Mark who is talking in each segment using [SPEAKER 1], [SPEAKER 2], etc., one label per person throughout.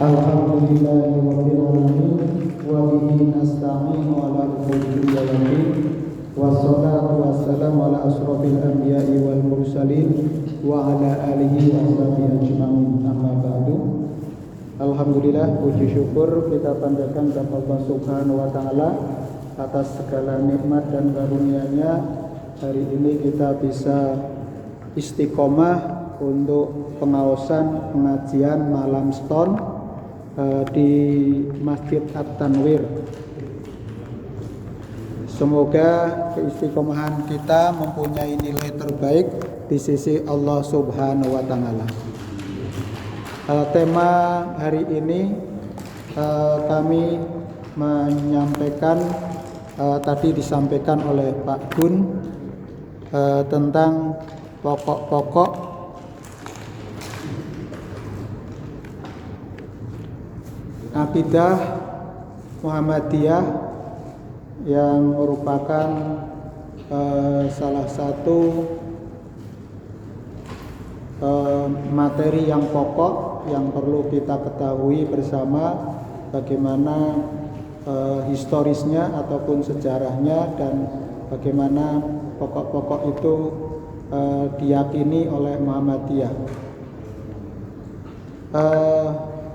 [SPEAKER 1] Alhamdulillahirabbil alamin wa bihi nasta'inu ala umuri dunya wad din. Wassalatu wassalamu ala asrofil anbiya'i wal mursalin wa ala alihi wa sahbihi ajma'in. Amma ba'du. Alhamdulillah, puji syukur kita panjatkan kepada Allah Subhanahu wa taala atas segala nikmat dan karunia-Nya. Hari ini kita bisa istiqomah untuk pengaosan pengajian malam stone di Masjid At-Tanwir. Semoga keistiqomahan kita mempunyai nilai terbaik di sisi Allah Subhanahu wa taala. Tema hari ini kami menyampaikan tadi disampaikan oleh Pak Gun tentang pokok-pokok akidah Muhammadiyah yang merupakan salah satu materi yang pokok yang perlu kita ketahui bersama, bagaimana historisnya ataupun sejarahnya dan bagaimana pokok-pokok itu diyakini oleh Muhammadiyah.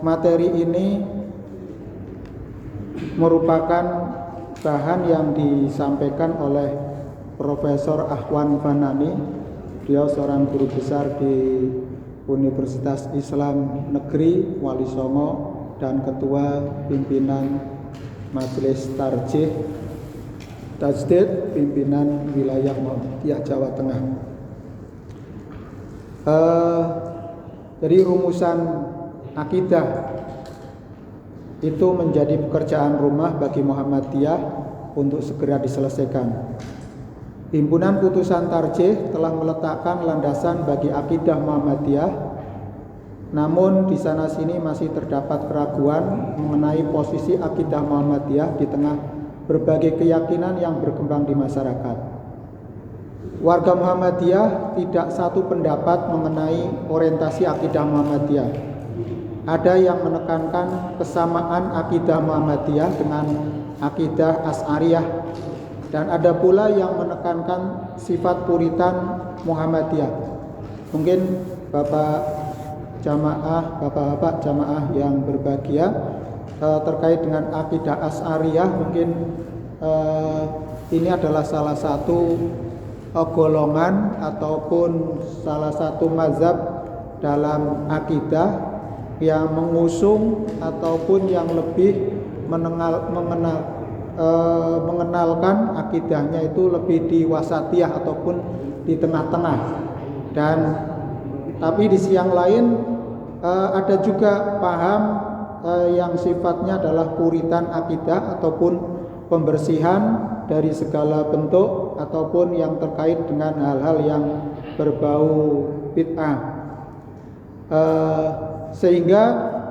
[SPEAKER 1] Materi ini merupakan bahan yang disampaikan oleh Profesor Ahwan Fanani. Dia seorang guru besar di Universitas Islam Negeri Wali Songo dan ketua pimpinan Majelis Tajdid pimpinan wilayah Muhammadiyah Jawa Tengah. Jadi rumusan akidah itu menjadi pekerjaan rumah bagi Muhammadiyah untuk segera diselesaikan. Himpunan Putusan Tarjih telah meletakkan landasan bagi akidah Muhammadiyah, namun di sana sini masih terdapat keraguan mengenai posisi akidah Muhammadiyah di tengah berbagai keyakinan yang berkembang di masyarakat. Warga Muhammadiyah tidak satu pendapat mengenai orientasi akidah Muhammadiyah. Ada yang menekankan kesamaan akidah Muhammadiyah dengan akidah Asy'ariyah, dan ada pula yang menekankan sifat puritan Muhammadiyah. Mungkin bapak-bapak jamaah yang berbahagia terkait dengan akidah Asy'ariyah, mungkin ini adalah salah satu golongan ataupun salah satu mazhab dalam akidah yang mengusung ataupun yang lebih mengenalkan akidahnya itu lebih di wasatiyah ataupun di tengah-tengah. Dan tapi di sisi yang lain ada juga paham yang sifatnya adalah puritan akidah ataupun pembersihan dari segala bentuk ataupun yang terkait dengan hal-hal yang berbau bid'ah. Sehingga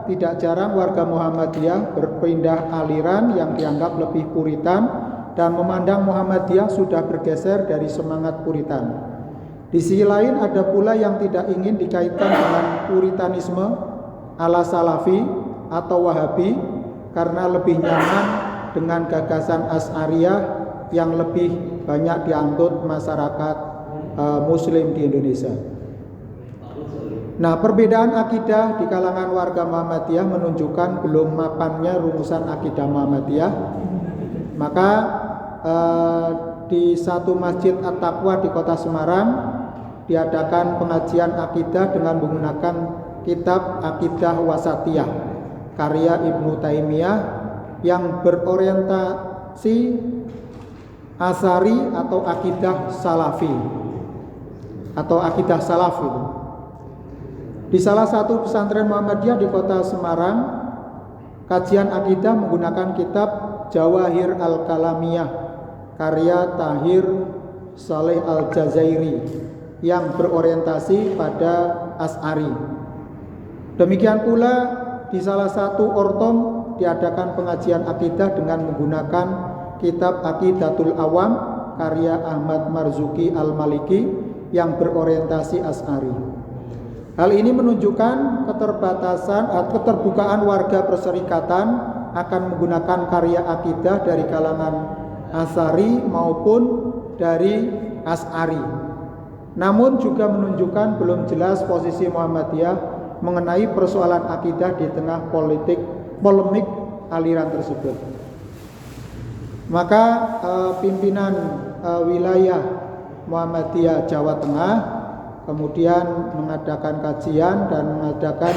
[SPEAKER 1] tidak jarang warga Muhammadiyah berpindah aliran yang dianggap lebih puritan dan memandang Muhammadiyah sudah bergeser dari semangat puritan. Di sisi lain ada pula yang tidak ingin dikaitkan dengan puritanisme ala salafi atau wahabi karena lebih nyaman dengan gagasan Asy'ariyah yang lebih banyak dianut masyarakat muslim di Indonesia. Nah, perbedaan akidah di kalangan warga Muhammadiyah menunjukkan belum mapannya rumusan akidah Muhammadiyah. Maka di satu masjid At-Taqwa di Kota Semarang diadakan pengajian akidah dengan menggunakan kitab Aqidah Wasatiyah karya Ibnu Taimiyah yang berorientasi Asy'ari atau akidah Salafi atau akidah Salaf itu. Di salah satu pesantren Muhammadiyah di Kota Semarang, kajian akidah menggunakan kitab Jawahir Al-Kalamiyah karya Tahir Saleh Al-Jazairi yang berorientasi pada Asy'ari. Demikian pula di salah satu ortom diadakan pengajian akidah dengan menggunakan kitab Aqidatul Awam karya Ahmad Marzuki Al-Maliki yang berorientasi Asy'ari. Hal ini menunjukkan keterbukaan warga perserikatan akan menggunakan karya akidah dari kalangan Asy'ari maupun dari Asy'ari. Namun juga menunjukkan belum jelas posisi Muhammadiyah mengenai persoalan akidah di tengah polemik aliran tersebut. Maka pimpinan wilayah Muhammadiyah Jawa Tengah kemudian mengadakan kajian dan mengadakan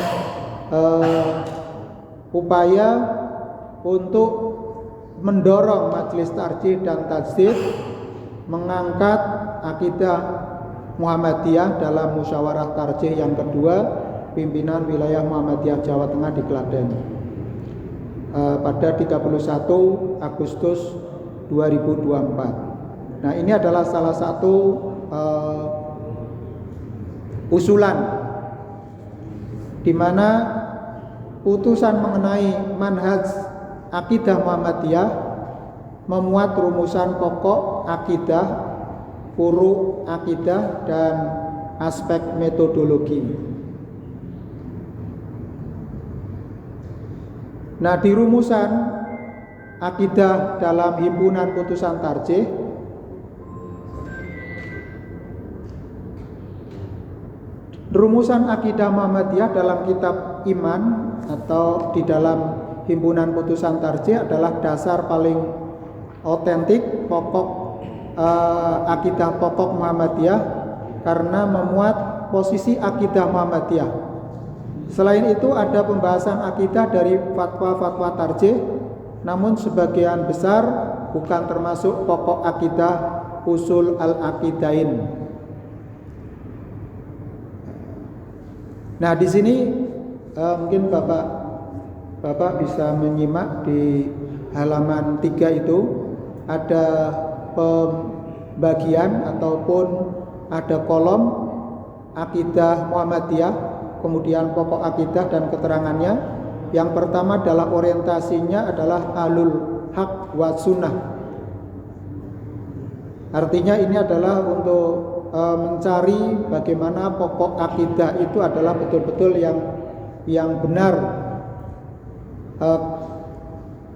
[SPEAKER 1] upaya untuk mendorong Majelis Tarjih dan Tajdid mengangkat akidah Muhammadiyah dalam musyawarah tarjih yang kedua pimpinan wilayah Muhammadiyah Jawa Tengah di Klaten pada 31 Agustus 2024. Nah, ini adalah salah satu usulan di mana putusan mengenai manhaj akidah Muhammadiyah memuat rumusan pokok akidah, furu' akidah dan aspek metodologi. Nah, di rumusan akidah dalam himpunan putusan tarjih rumusan akidah Muhammadiyah dalam kitab iman atau di dalam himpunan putusan tarjih adalah dasar paling otentik pokok akidah pokok Muhammadiyah karena memuat posisi akidah Muhammadiyah. Selain itu ada pembahasan akidah dari fatwa-fatwa tarjih, namun sebagian besar bukan termasuk pokok akidah usul al-aqidain. Nah, di sini mungkin Bapak bisa menyimak di halaman 3 itu ada pembagian ataupun ada kolom akidah Muhammadiyah, kemudian pokok akidah dan keterangannya. Yang pertama adalah orientasinya adalah ahlul haq wa sunnah. Artinya ini adalah untuk mencari bagaimana pokok akidah itu adalah betul-betul yang benar.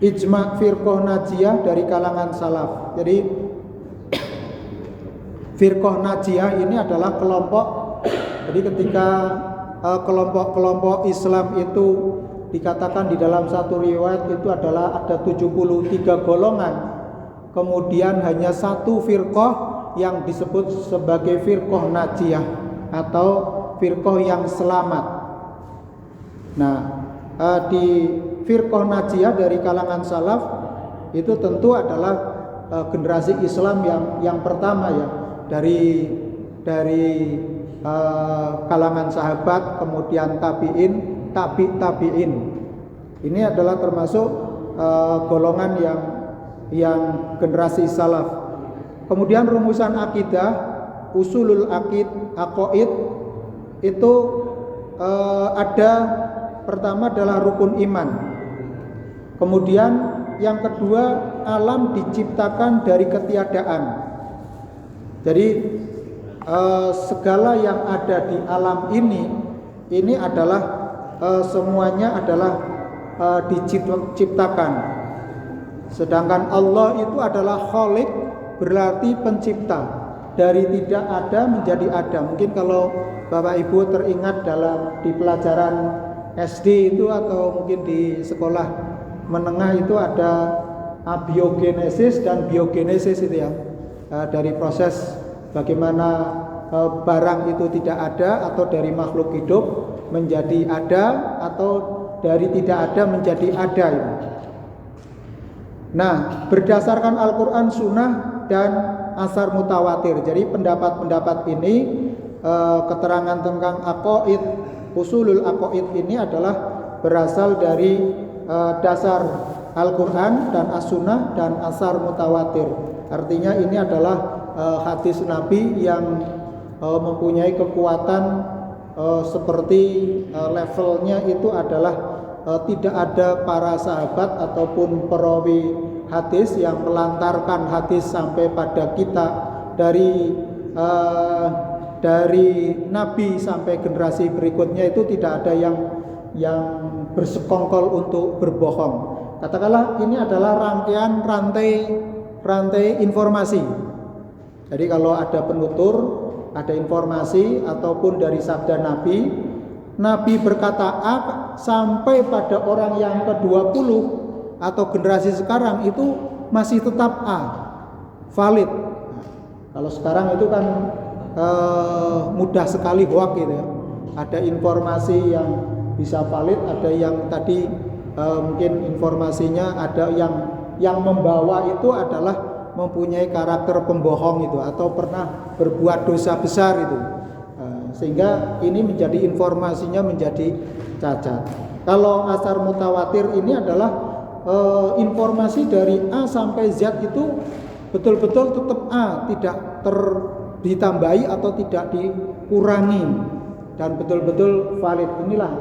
[SPEAKER 1] Ijma' firqah najiyah dari kalangan salaf. Jadi firqah najiyah ini adalah kelompok. Jadi ketika kelompok-kelompok Islam itu dikatakan di dalam satu riwayat itu adalah ada 73 golongan. Kemudian hanya satu firqah yang disebut sebagai firqah najiyah atau firqah yang selamat. Nah, di firqah najiyah dari kalangan salaf itu tentu adalah generasi Islam yang pertama ya, dari kalangan sahabat, kemudian tabi'in. Ini adalah termasuk golongan yang generasi salaf. Kemudian rumusan akidah, usulul aqaid itu ada pertama adalah rukun iman. Kemudian yang kedua, alam diciptakan dari ketiadaan. Jadi segala yang ada di alam ini adalah semuanya adalah diciptakan. Sedangkan Allah itu adalah Khaliq, berarti pencipta. Dari tidak ada menjadi ada. Mungkin kalau Bapak Ibu teringat di pelajaran SD itu atau mungkin di sekolah menengah itu ada abiogenesis dan biogenesis itu ya. Dari proses bagaimana barang itu tidak ada atau dari makhluk hidup menjadi ada atau dari tidak ada menjadi ada itu. Nah, berdasarkan Al-Quran, Sunnah dan asar mutawatir. Jadi pendapat-pendapat ini, keterangan tentang aqaid, usulul aqaid ini adalah berasal dari dasar Al-Quran dan as-Sunnah dan asar mutawatir. Artinya ini adalah hadis Nabi yang mempunyai kekuatan seperti levelnya itu adalah tidak ada para sahabat ataupun perawi hadis yang melantarkan hadis sampai pada kita dari dari nabi sampai generasi berikutnya itu tidak ada yang bersekongkol untuk berbohong. Katakanlah ini adalah rangkaian rantai informasi. Jadi kalau ada penutur, ada informasi ataupun dari sabda Nabi berkata A sampai pada orang yang ke-20 atau generasi sekarang itu masih tetap A, valid. Kalau sekarang itu kan mudah sekali hoax gitu ya. Ada informasi yang bisa valid, ada yang tadi mungkin informasinya ada yang membawa itu adalah mempunyai karakter pembohong itu atau pernah berbuat dosa besar itu, sehingga ini menjadi informasinya menjadi cacat. Kalau asar mutawatir ini adalah informasi dari A sampai Z itu betul-betul tetap A, tidak ditambahi atau tidak dikurangi dan betul-betul valid. Inilah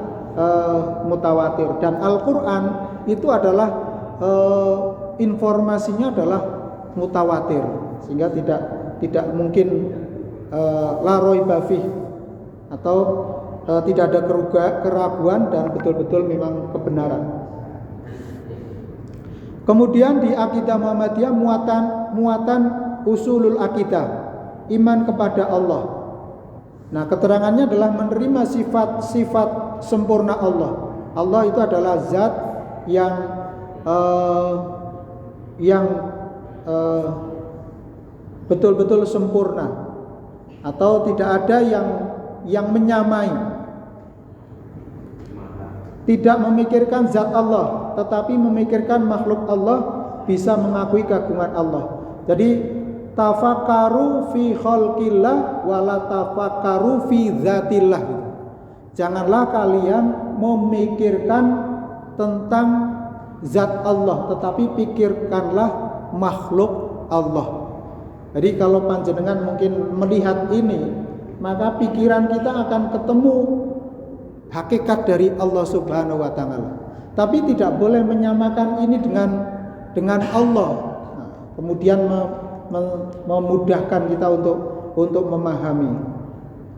[SPEAKER 1] mutawatir. Dan Al-Quran itu adalah informasinya adalah mutawatir, sehingga tidak mungkin la raiba fih atau tidak ada keraguan dan betul-betul memang kebenaran. Kemudian di akidah Muhammadiyah muatan usulul akidah, iman kepada Allah. Nah, keterangannya adalah menerima sifat sempurna Allah. Allah itu adalah zat yang betul-betul sempurna, atau tidak ada yang menyamai. Tidak memikirkan zat Allah, tetapi memikirkan makhluk Allah, bisa mengakui keagungan Allah. Jadi tafakkaru fi khalqillah wala tafakkaru fi dzatillah. Janganlah kalian memikirkan tentang zat Allah, tetapi pikirkanlah makhluk Allah. Jadi kalau panjenengan mungkin melihat ini, maka pikiran kita akan ketemu hakikat dari Allah Subhanahu wa taala. Tapi tidak boleh menyamakan ini dengan Allah. Nah, kemudian memudahkan kita untuk memahami.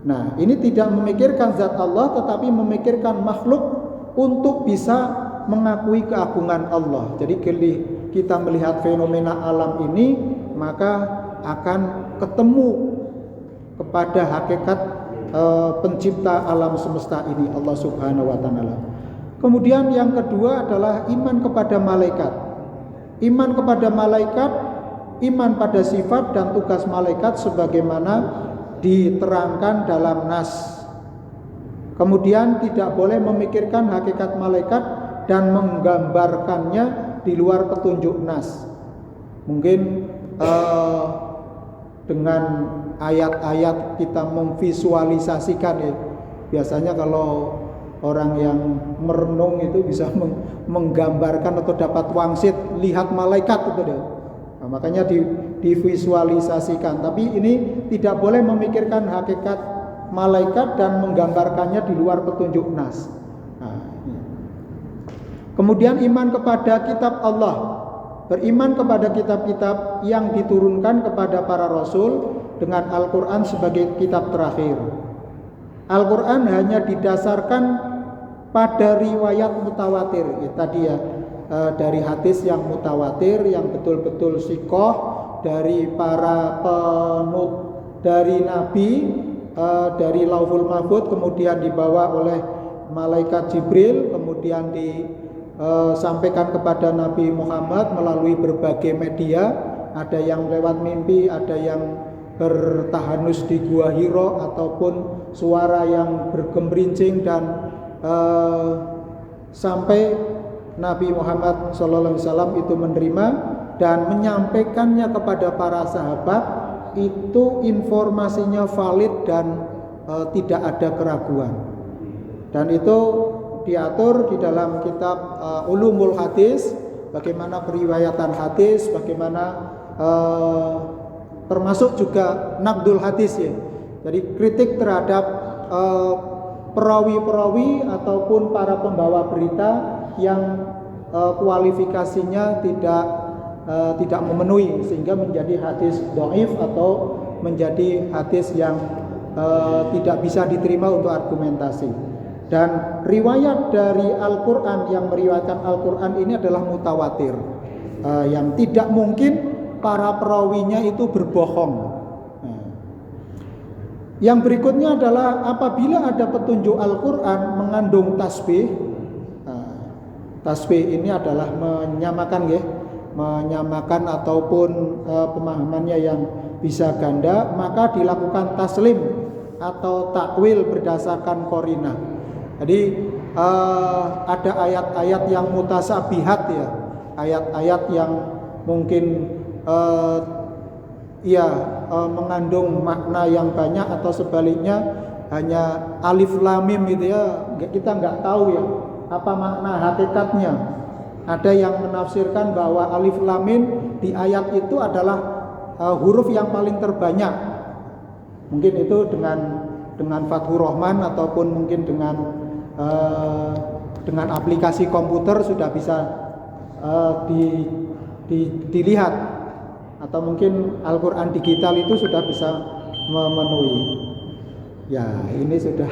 [SPEAKER 1] Nah, ini tidak memikirkan zat Allah, tetapi memikirkan makhluk untuk bisa mengakui keagungan Allah. Jadi kita melihat fenomena alam ini, maka akan ketemu kepada hakikat pencipta alam semesta ini, Allah Subhanahu wa taala. Kemudian yang kedua adalah iman kepada malaikat. Iman kepada malaikat, iman pada sifat dan tugas malaikat sebagaimana diterangkan dalam nas. Kemudian tidak boleh memikirkan hakikat malaikat dan menggambarkannya di luar petunjuk nas. Mungkin dengan ayat-ayat kita memvisualisasikan ya. Biasanya kalau orang yang merenung itu bisa menggambarkan atau dapat wangsit lihat malaikat itu deh. Nah, makanya divisualisasikan. Tapi ini tidak boleh memikirkan hakikat malaikat dan menggambarkannya di luar petunjuk nas. Nah, kemudian iman kepada kitab Allah. Beriman kepada kitab-kitab yang diturunkan kepada para rasul dengan Al-Quran sebagai kitab terakhir. Al-Quran hanya didasarkan pada riwayat mutawatir ya, tadi ya, dari hadis yang mutawatir yang betul-betul sikoh dari para penut dari Nabi, dari Lauhul Mahfudz, kemudian dibawa oleh malaikat Jibril, kemudian disampaikan kepada Nabi Muhammad melalui berbagai media. Ada yang lewat mimpi, ada yang bertahanus di Gua Hiro, ataupun suara yang bergemerincing, dan sampai Nabi Muhammad SAW itu menerima dan menyampaikannya kepada para sahabat. Itu informasinya valid dan tidak ada keraguan. Dan itu diatur di dalam kitab Ulumul Hadis, bagaimana periwayatan hadis, bagaimana termasuk juga naqdul hadis ya. Jadi kritik terhadap perawi-perawi ataupun para pembawa berita yang kualifikasinya tidak memenuhi, sehingga menjadi hadis dhaif atau menjadi hadis yang tidak bisa diterima untuk argumentasi. Dan riwayat dari Al-Quran yang meriwayatkan Al-Quran ini adalah mutawatir, yang tidak mungkin para perawinya itu berbohong. Yang berikutnya adalah apabila ada petunjuk Al-Quran mengandung tasbih. Tasbih ini adalah menyamakan ataupun pemahamannya yang bisa ganda, maka dilakukan taslim atau takwil berdasarkan qarinah. Jadi ada ayat-ayat yang mutasabihat ya, ayat-ayat yang mungkin mengandung makna yang banyak atau sebaliknya hanya alif lam mim gitu ya, kita nggak tahu ya apa makna hakikatnya. Ada yang menafsirkan bahwa alif lam mim di ayat itu adalah huruf yang paling terbanyak. Mungkin itu dengan Fathur Rahman ataupun mungkin dengan aplikasi komputer sudah bisa dilihat, atau mungkin Al-Quran digital itu sudah bisa memenuhi. Ya, ini sudah.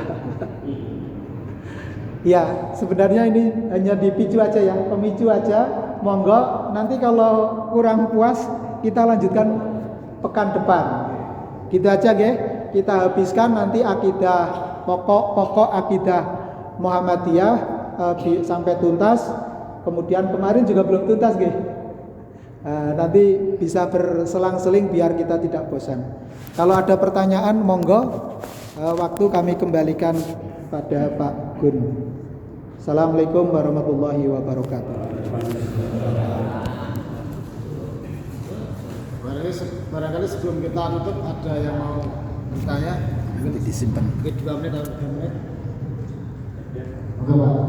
[SPEAKER 1] Ya, sebenarnya ini hanya dipicu aja ya, pemicu aja. Monggo, nanti kalau kurang puas kita lanjutkan pekan depan. Gitu aja nggih. Kita habiskan nanti akidah pokok akidah Muhammadiyah sampai tuntas. Kemudian kemarin juga belum tuntas nggih. Nanti bisa berselang-seling biar kita tidak bosan. Kalau ada pertanyaan monggo, waktu kami kembalikan pada Pak Gun. Assalamualaikum warahmatullahi wabarakatuh.
[SPEAKER 2] Barangkali sebelum kita tutup ada yang mau bertanya.
[SPEAKER 1] Nanti disimpan.
[SPEAKER 2] 2 menit atau 3 menit.
[SPEAKER 1] Oke, Pak.